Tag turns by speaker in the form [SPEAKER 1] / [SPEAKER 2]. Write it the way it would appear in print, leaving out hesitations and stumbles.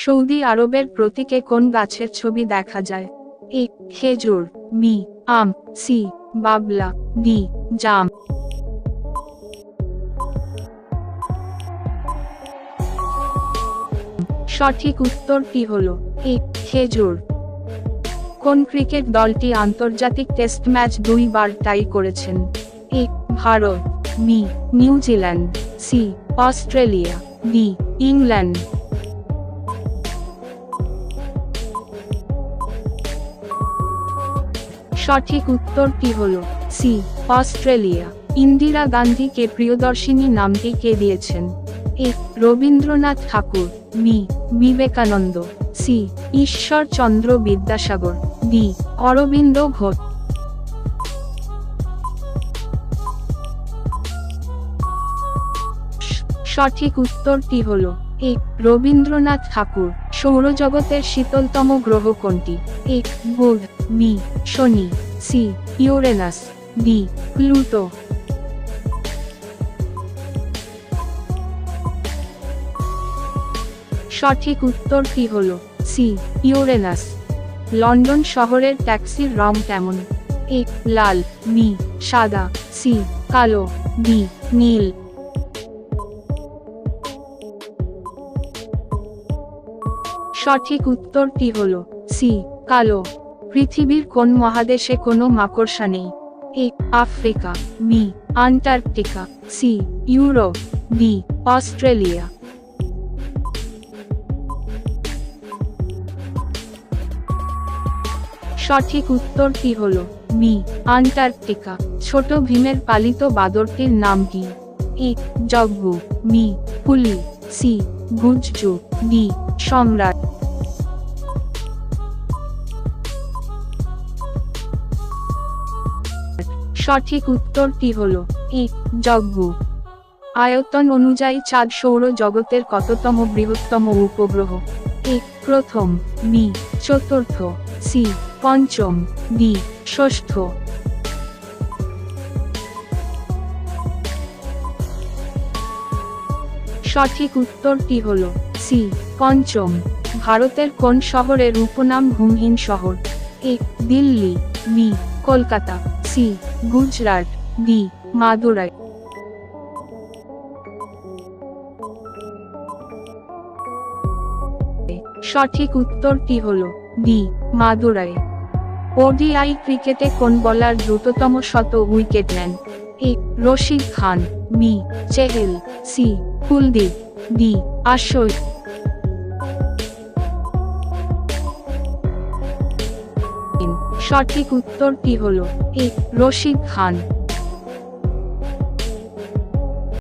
[SPEAKER 1] Saudi আরবের প্রতীকে কোন গাছের ছবি দেখা যায়? এ খেজুর, বি আম, সি বাবলা, ডি জাম। সঠিক উত্তরটি হল এ খেজুর। কোন ক্রিকেট দলটি আন্তর্জাতিক টেস্ট ম্যাচ 2 বার টাই করেছেন? A Bharat, B New Zealand, C Australia, D England. সঠিক উত্তরটি হল সি অস্ট্রেলিয়া। ইন্দিরা গান্ধীকে প্রিয়দর্শিনী নামটি কে দিয়েছেন? A Rabindranath Tagore, B Vivekananda, C Ishwarchandra Vidyasagar, D Aurobindo Ghosh. সঠিক উত্তরটি হল এ রবীন্দ্রনাথ ঠাকুর। সৌরজগতের শীতলতম গ্রহ কোনটি? এ বুধ, বি শনি, সি ইউরেনাস, ডি প্লুটো। সঠিক উত্তরটি হল সি ইউরেনাস। লন্ডন শহরের ট্যাক্সির রং কেমন? এ লাল, বি সাদা, সি কালো, ডি নীল। সঠিক উত্তরটি হল সি কালো। পৃথিবীর কোন মহাদেশে কোনো মাকড়সা নেই? A Africa, B Antarctica, C Europe, D Australia. সঠিক উত্তরটি হল বি আন্টার্কটিকা। ছোট ভীমের পালিত বাদরটির নাম কি? এ জব্বু, বি পুলি, সি গুজ্জু, ডি সম্রাট। সঠিক উত্তরটি হল এ জব্বু। আয়তন অনুযায়ী চাঁদ সৌর জগতের কততম বৃহত্তম উপগ্রহ? এ প্রথম, বি চতুর্থ, সি পঞ্চম, ডি ষষ্ঠ। সঠিক উত্তরটি হল সি পঞ্চম। ভারতের কোন শহরের উপনাম ঘুমহীন শহর? A Delhi, B Kolkata, C Gujarat, D Madurai. সঠিক উত্তরটি হল ডি মাদুরাই। ওডিআই ক্রিকেটে কোন বোলার দ্রুততম শত উইকেট নেন? A Rashid Khan, B Chahal, C Kuldeep, D Ashok. সঠিক উত্তরটি হল এ রশিদ খান।